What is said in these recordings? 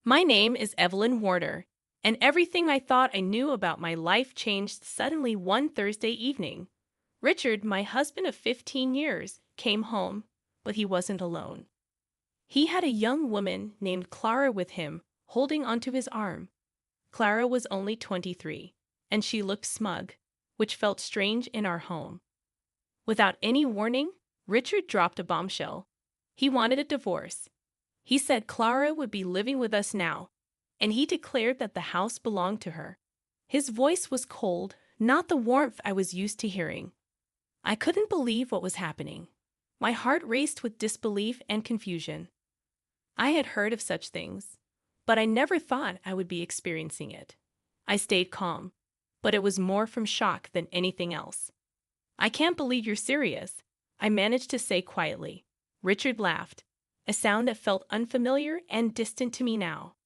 My name is Evelyn Warner, and everything I thought I knew about my life changed suddenly one Thursday evening. Richard, my husband of 15 years, came home, but he wasn't alone. He had a young woman named Clara with him, holding onto his arm. Clara was only 23, and she looked smug, which felt strange in our home. Without any warning, Richard dropped a bombshell. He wanted a divorce. He said Clara would be living with us now, and he declared that the house belonged to her. His voice was cold, not the warmth I was used to hearing. I couldn't believe what was happening. My heart raced with disbelief and confusion. I had heard of such things, but I never thought I would be experiencing it. I stayed calm, but it was more from shock than anything else. "I can't believe you're serious," I managed to say quietly. Richard laughed, a sound that felt unfamiliar and distant to me now.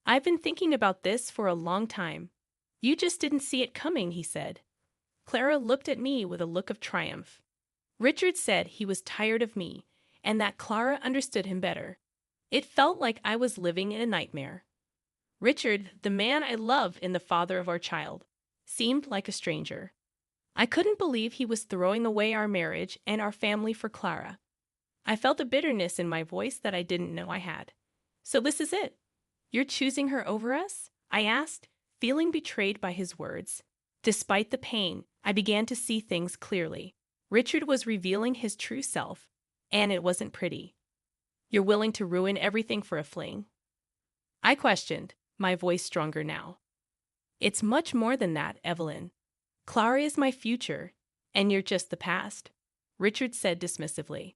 "I've been thinking about this for a long time. You just didn't see it coming," he said. Clara looked at me with a look of triumph. Richard said he was tired of me, and that Clara understood him better. It felt like I was living in a nightmare. Richard, the man I love and the father of our child, seemed like a stranger. I couldn't believe he was throwing away our marriage and our family for Clara. I felt a bitterness in my voice that I didn't know I had. "So this is it? You're choosing her over us?" I asked, feeling betrayed by his words. Despite the pain, I began to see things clearly. Richard was revealing his true self, and it wasn't pretty. "You're willing to ruin everything for a fling?" I questioned, my voice stronger now. "It's much more than that, Evelyn. Clara is my future, and you're just the past," Richard said dismissively.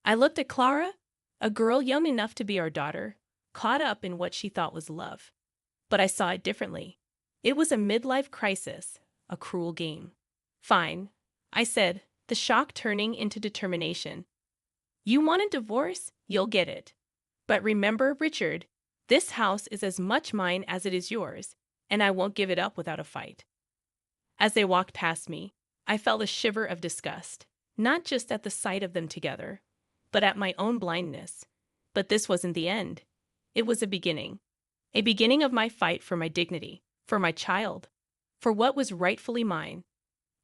I looked at Clara, a girl young enough to be our daughter, caught up in what she thought was love. But I saw it differently. It was a midlife crisis, a cruel game. "Fine," I said, the shock turning into determination. "You want a divorce? You'll get it. But remember, Richard, this house is as much mine as it is yours, and I won't give it up without a fight." As they walked past me, I felt a shiver of disgust, not just at the sight of them together, but at my own blindness. But this wasn't the end. It was a beginning of my fight for my dignity, for my child, for what was rightfully mine.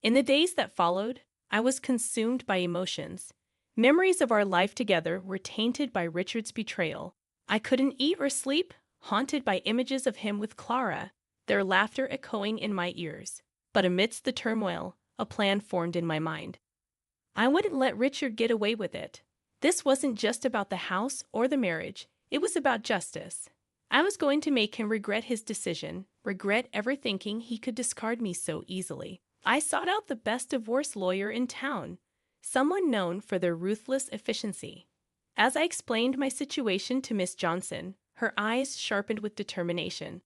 In the days that followed, I was consumed by emotions. Memories of our life together were tainted by Richard's betrayal. I couldn't eat or sleep, haunted by images of him with Clara, their laughter echoing in my ears. But amidst the turmoil, a plan formed in my mind. I wouldn't let Richard get away with it. This wasn't just about the house or the marriage. It was about justice. I was going to make him regret his decision, regret ever thinking he could discard me so easily. I sought out the best divorce lawyer in town, someone known for their ruthless efficiency. As I explained my situation to Miss Johnson, her eyes sharpened with determination.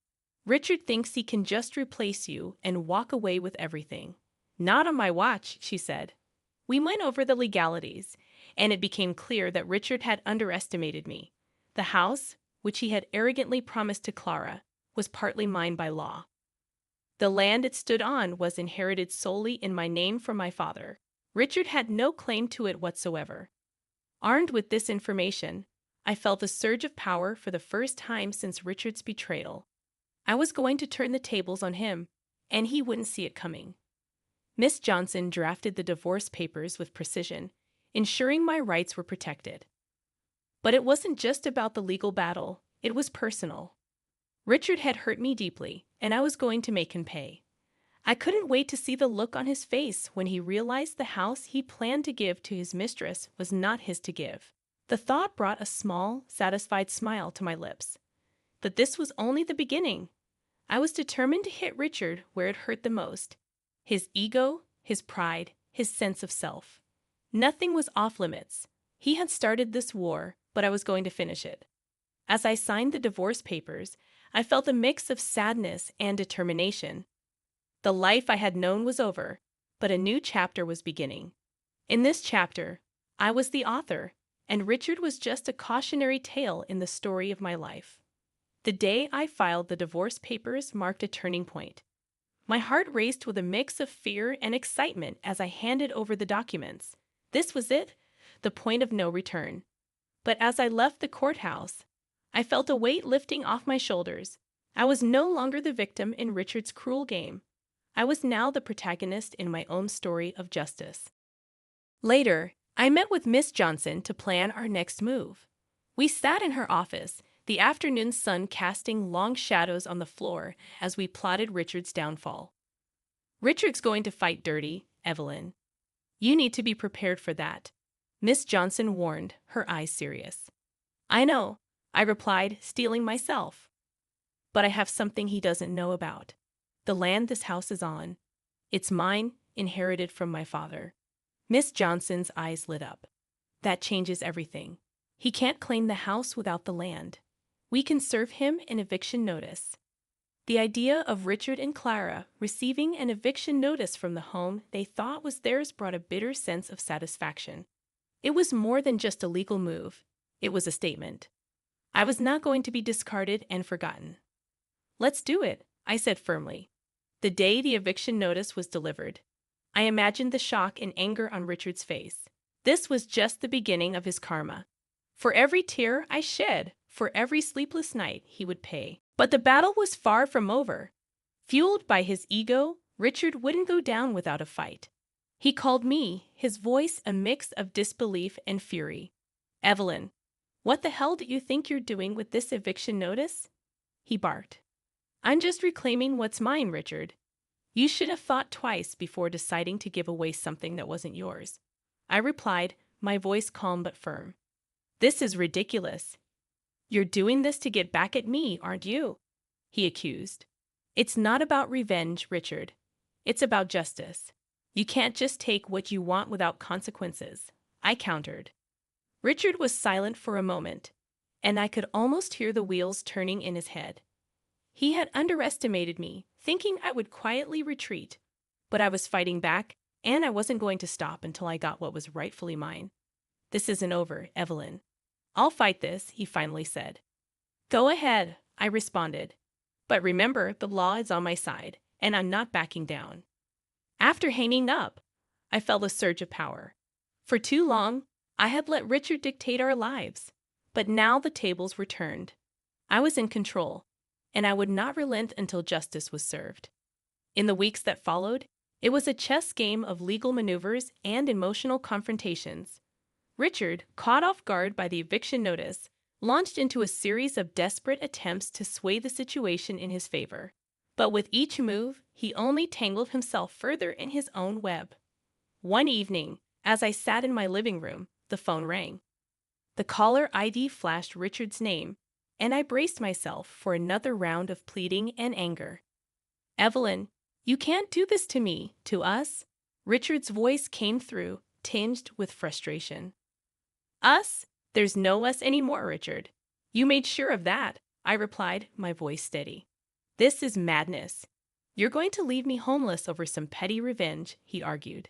"Richard thinks he can just replace you and walk away with everything." "Not on my watch," she said. We went over the legalities, and it became clear that Richard had underestimated me. The house, which he had arrogantly promised to Clara, was partly mine by law. The land it stood on was inherited solely in my name from my father. Richard had no claim to it whatsoever. Armed with this information, I felt a surge of power for the first time since Richard's betrayal. I was going to turn the tables on him, and he wouldn't see it coming. Miss Johnson drafted the divorce papers with precision, ensuring my rights were protected. But it wasn't just about the legal battle, it was personal. Richard had hurt me deeply, and I was going to make him pay. I couldn't wait to see the look on his face when he realized the house he planned to give to his mistress was not his to give. The thought brought a small, satisfied smile to my lips. But this was only the beginning. I was determined to hit Richard where it hurt the most. His ego, his pride, his sense of self. Nothing was off limits. He had started this war, but I was going to finish it. As I signed the divorce papers, I felt a mix of sadness and determination. The life I had known was over, but a new chapter was beginning. In this chapter, I was the author, and Richard was just a cautionary tale in the story of my life. The day I filed the divorce papers marked a turning point. My heart raced with a mix of fear and excitement as I handed over the documents. This was it, the point of no return. But as I left the courthouse, I felt a weight lifting off my shoulders. I was no longer the victim in Richard's cruel game. I was now the protagonist in my own story of justice. Later, I met with Miss Johnson to plan our next move. We sat in her office, the afternoon sun casting long shadows on the floor as we plotted Richard's downfall. "Richard's going to fight dirty, Evelyn. You need to be prepared for that," Miss Johnson warned, her eyes serious. "I know," I replied, steeling myself. "But I have something he doesn't know about. The land this house is on. It's mine, inherited from my father." Miss Johnson's eyes lit up. "That changes everything. He can't claim the house without the land. We can serve him an eviction notice." The idea of Richard and Clara receiving an eviction notice from the home they thought was theirs brought a bitter sense of satisfaction. It was more than just a legal move. It was a statement. I was not going to be discarded and forgotten. "Let's do it," I said firmly. The day the eviction notice was delivered, I imagined the shock and anger on Richard's face. This was just the beginning of his karma. For every tear I shed, for every sleepless night, he would pay. But the battle was far from over. Fueled by his ego, Richard wouldn't go down without a fight. He called me, his voice a mix of disbelief and fury. "Evelyn, what the hell do you think you're doing with this eviction notice?" he barked. "I'm just reclaiming what's mine, Richard. You should have thought twice before deciding to give away something that wasn't yours." I replied, my voice calm but firm. "This is ridiculous. You're doing this to get back at me, aren't you?" he accused. "It's not about revenge, Richard. It's about justice. You can't just take what you want without consequences," I countered. Richard was silent for a moment, and I could almost hear the wheels turning in his head. He had underestimated me, thinking I would quietly retreat. But I was fighting back, and I wasn't going to stop until I got what was rightfully mine. "This isn't over, Evelyn. I'll fight this," he finally said. "Go ahead," I responded. "But remember, the law is on my side, and I'm not backing down." After hanging up, I felt a surge of power. For too long, I had let Richard dictate our lives. But now the tables were turned. I was in control, and I would not relent until justice was served. In the weeks that followed, it was a chess game of legal maneuvers and emotional confrontations. Richard, caught off guard by the eviction notice, launched into a series of desperate attempts to sway the situation in his favor. But with each move, he only tangled himself further in his own web. One evening, as I sat in my living room, the phone rang. The caller ID flashed Richard's name, and I braced myself for another round of pleading and anger. "Evelyn, you can't do this to me, to us." Richard's voice came through, tinged with frustration. "Us? There's no us anymore, Richard. You made sure of that," I replied, my voice steady. "This is madness. You're going to leave me homeless over some petty revenge," he argued.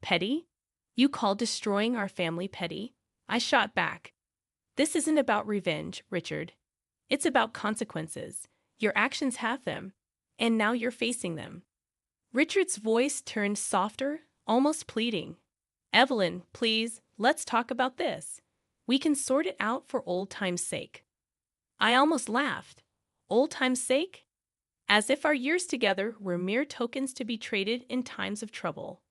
"Petty? You call destroying our family petty?" I shot back. "This isn't about revenge, Richard. It's about consequences. Your actions have them, and now you're facing them." Richard's voice turned softer, almost pleading. "Evelyn, please, let's talk about this. We can sort it out for old time's sake." I almost laughed. Old time's sake? As if our years together were mere tokens to be traded in times of trouble.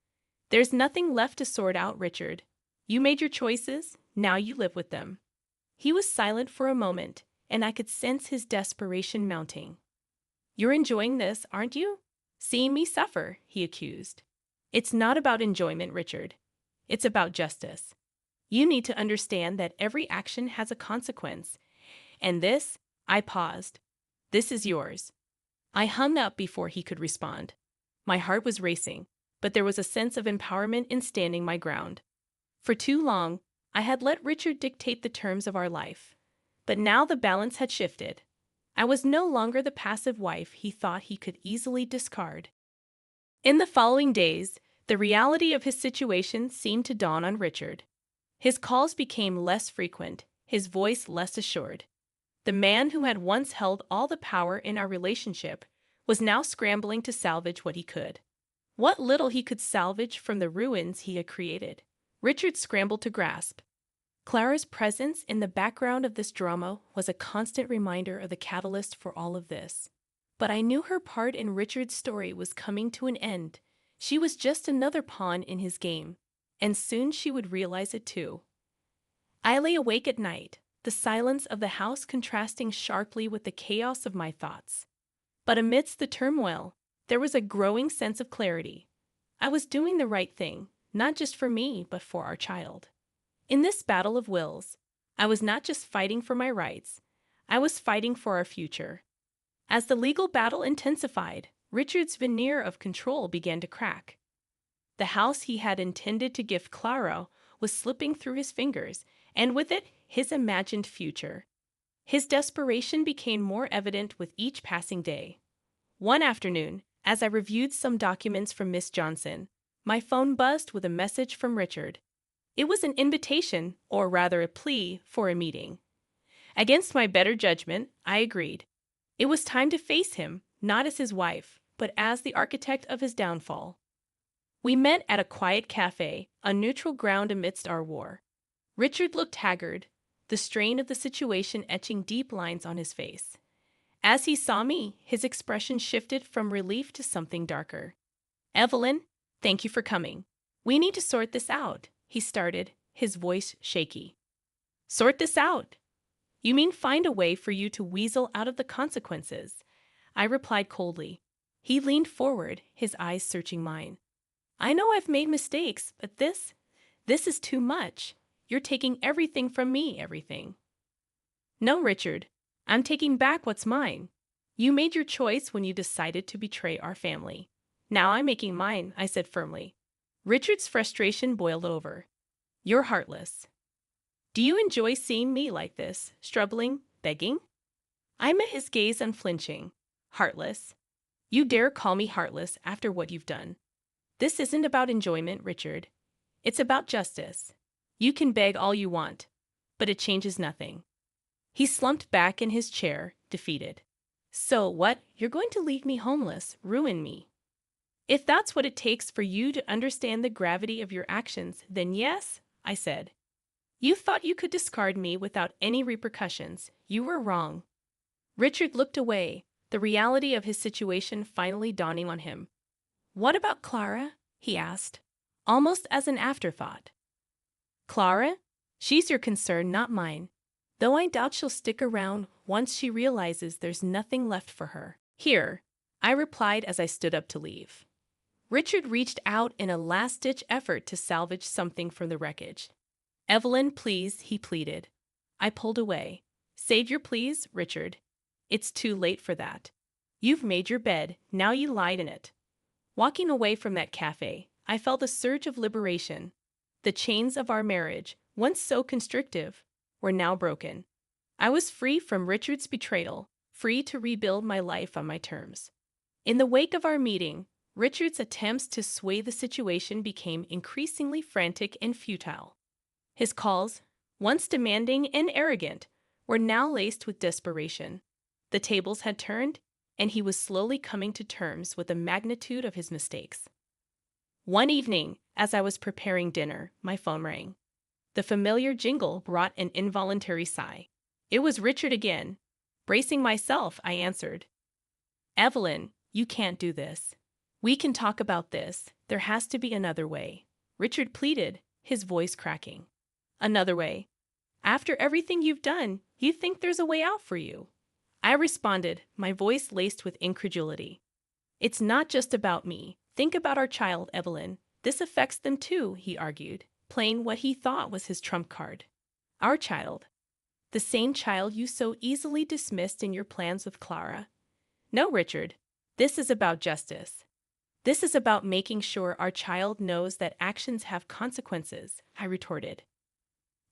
"There's nothing left to sort out, Richard. You made your choices, now you live with them." He was silent for a moment, and I could sense his desperation mounting. "You're enjoying this, aren't you? Seeing me suffer," he accused. "It's not about enjoyment, Richard. It's about justice. You need to understand that every action has a consequence. And this," I paused, "this is yours." I hung up before he could respond. My heart was racing, but there was a sense of empowerment in standing my ground. For too long, I had let Richard dictate the terms of our life. But now the balance had shifted. I was no longer the passive wife he thought he could easily discard. In the following days, the reality of his situation seemed to dawn on Richard. His calls became less frequent, his voice less assured. The man who had once held all the power in our relationship was now scrambling to salvage what he could. What little he could salvage from the ruins he had created, Richard scrambled to grasp. Clara's presence in the background of this drama was a constant reminder of the catalyst for all of this. But I knew her part in Richard's story was coming to an end. She was just another pawn in his game, and soon she would realize it too. I lay awake at night, the silence of the house contrasting sharply with the chaos of my thoughts. But amidst the turmoil, there was a growing sense of clarity. I was doing the right thing, not just for me, but for our child. In this battle of wills, I was not just fighting for my rights, I was fighting for our future. As the legal battle intensified, Richard's veneer of control began to crack. The house he had intended to give Clara was slipping through his fingers, and with it, his imagined future. His desperation became more evident with each passing day. One afternoon, as I reviewed some documents from Miss Johnson, my phone buzzed with a message from Richard. It was an invitation, or rather a plea, for a meeting. Against my better judgment, I agreed. It was time to face him, not as his wife, but as the architect of his downfall. We met at a quiet cafe, on neutral ground amidst our war. Richard looked haggard, the strain of the situation etching deep lines on his face. As he saw me, his expression shifted from relief to something darker. "Evelyn, thank you for coming. We need to sort this out," he started, his voice shaky. "Sort this out? You mean find a way for you to weasel out of the consequences?" I replied coldly. He leaned forward, his eyes searching mine. "I know I've made mistakes, but this is too much. You're taking everything from me, everything." "No, Richard. I'm taking back what's mine. You made your choice when you decided to betray our family. Now I'm making mine," I said firmly. Richard's frustration boiled over. "You're heartless. Do you enjoy seeing me like this, struggling, begging?" I met his gaze unflinching. "Heartless? You dare call me heartless after what you've done? This isn't about enjoyment, Richard. It's about justice. You can beg all you want, but it changes nothing." He slumped back in his chair, defeated. "So what? You're going to leave me homeless, ruin me?" "If that's what it takes for you to understand the gravity of your actions, then yes," I said. "You thought you could discard me without any repercussions. You were wrong." Richard looked away, the reality of his situation finally dawning on him. "What about Clara?" he asked, almost as an afterthought. "Clara? She's your concern, not mine. Though I doubt she'll stick around once she realizes there's nothing left for her." "Here," I replied as I stood up to leave. Richard reached out in a last-ditch effort to salvage something from the wreckage. "Evelyn, please," he pleaded. I pulled away. "Save your pleas, Richard. It's too late for that. You've made your bed, now you lie in it." Walking away from that cafe, I felt a surge of liberation. The chains of our marriage, once so constrictive, were now broken. I was free from Richard's betrayal, free to rebuild my life on my terms. In the wake of our meeting, Richard's attempts to sway the situation became increasingly frantic and futile. His calls, once demanding and arrogant, were now laced with desperation. The tables had turned, and he was slowly coming to terms with the magnitude of his mistakes. One evening, as I was preparing dinner, my phone rang. The familiar jingle brought an involuntary sigh. It was Richard again. Bracing myself, I answered. "Evelyn, you can't do this. We can talk about this. There has to be another way," Richard pleaded, his voice cracking. "Another way? After everything you've done, you think there's a way out for you?" I responded, my voice laced with incredulity. "It's not just about me. Think about our child, Evelyn. This affects them too," he argued, playing what he thought was his trump card. "Our child. The same child you so easily dismissed in your plans with Clara." "No, Richard. This is about justice. This is about making sure our child knows that actions have consequences," I retorted.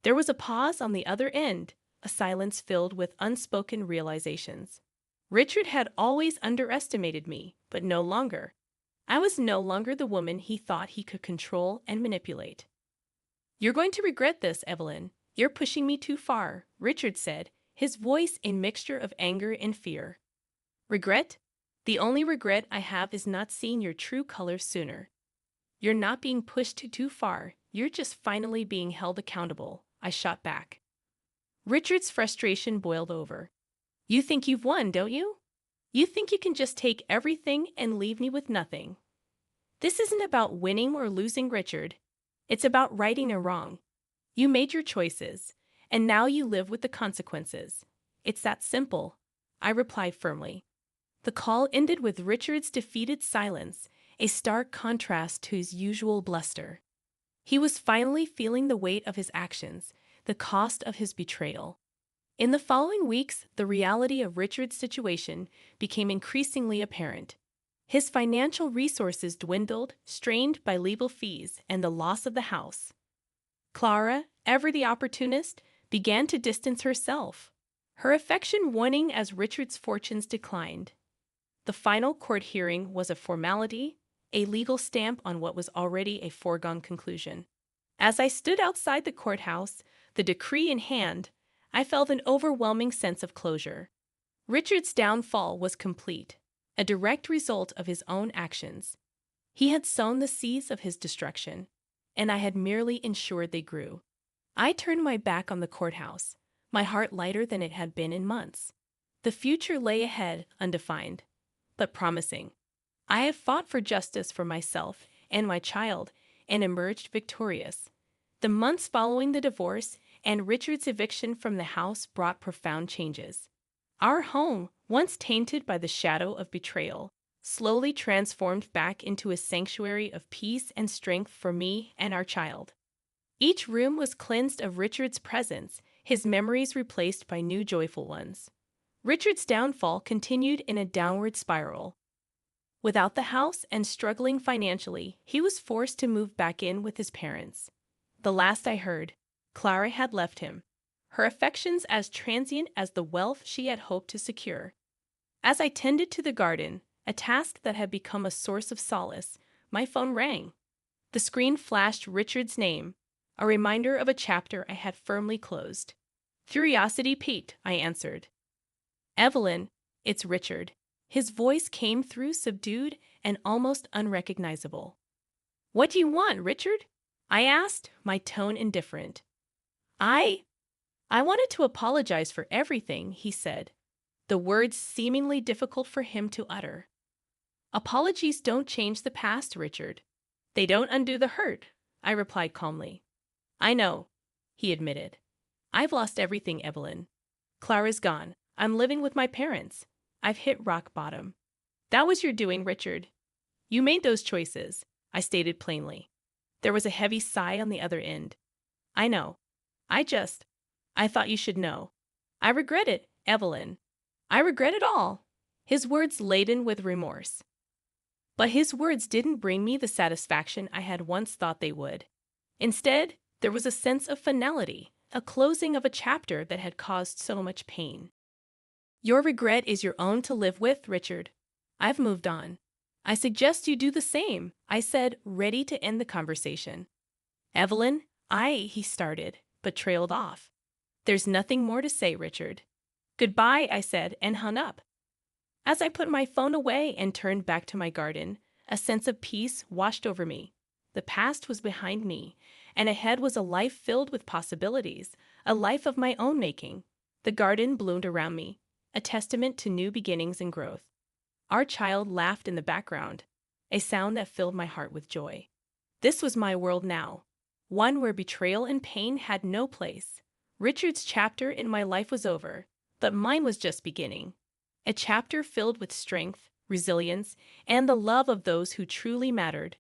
There was a pause on the other end, a silence filled with unspoken realizations. Richard had always underestimated me, but no longer. I was no longer the woman he thought he could control and manipulate. "You're going to regret this, Evelyn. You're pushing me too far," Richard said, his voice a mixture of anger and fear. "Regret? The only regret I have is not seeing your true colors sooner. You're not being pushed too far. You're just finally being held accountable," I shot back. Richard's frustration boiled over. You think you've won, don't you? You think you can just take everything and leave me with nothing. This isn't about winning or losing, Richard. It's about righting a wrong. You made your choices, and now you live with the consequences. It's that simple, I replied firmly. The call ended with Richard's defeated silence, a stark contrast to his usual bluster. He was finally feeling the weight of his actions, the cost of his betrayal. In the following weeks, the reality of Richard's situation became increasingly apparent. His financial resources dwindled, strained by legal fees and the loss of the house. Clara, ever the opportunist, began to distance herself, her affection waning as Richard's fortunes declined. The final court hearing was a formality, a legal stamp on what was already a foregone conclusion. As I stood outside the courthouse, the decree in hand, I felt an overwhelming sense of closure. Richard's downfall was complete, a direct result of his own actions. He had sown the seeds of his destruction, and I had merely ensured they grew. I turned my back on the courthouse, my heart lighter than it had been in months. The future lay ahead, undefined, but promising. I had fought for justice for myself and my child and emerged victorious. The months following the divorce and Richard's eviction from the house brought profound changes. Our home, once tainted by the shadow of betrayal, slowly transformed back into a sanctuary of peace and strength for me and our child. Each room was cleansed of Richard's presence, his memories replaced by new joyful ones. Richard's downfall continued in a downward spiral. Without the house and struggling financially, he was forced to move back in with his parents. The last I heard, Clara had left him, her affections as transient as the wealth she had hoped to secure. As I tended to the garden, a task that had become a source of solace, my phone rang. The screen flashed Richard's name, a reminder of a chapter I had firmly closed. Curiosity piqued, I answered. Evelyn, it's Richard. His voice came through subdued and almost unrecognizable. What do you want, Richard? I asked, my tone indifferent. I wanted to apologize for everything, he said, the words seemingly difficult for him to utter. Apologies don't change the past, Richard. They don't undo the hurt, I replied calmly. I know, he admitted. I've lost everything, Evelyn. Clara's gone. I'm living with my parents. I've hit rock bottom. That was your doing, Richard. You made those choices, I stated plainly. There was a heavy sigh on the other end. I know. I thought you should know. I regret it, Evelyn. I regret it all. His words laden with remorse. But his words didn't bring me the satisfaction I had once thought they would. Instead, there was a sense of finality, a closing of a chapter that had caused so much pain. Your regret is your own to live with, Richard. I've moved on. I suggest you do the same, I said, ready to end the conversation. Evelyn, he started, but trailed off. There's nothing more to say, Richard. Goodbye, I said, and hung up. As I put my phone away and turned back to my garden, a sense of peace washed over me. The past was behind me, and ahead was a life filled with possibilities, a life of my own making. The garden bloomed around me, a testament to new beginnings and growth. Our child laughed in the background, a sound that filled my heart with joy. This was my world now, one where betrayal and pain had no place. Richard's chapter in my life was over, but mine was just beginning. A chapter filled with strength, resilience, and the love of those who truly mattered.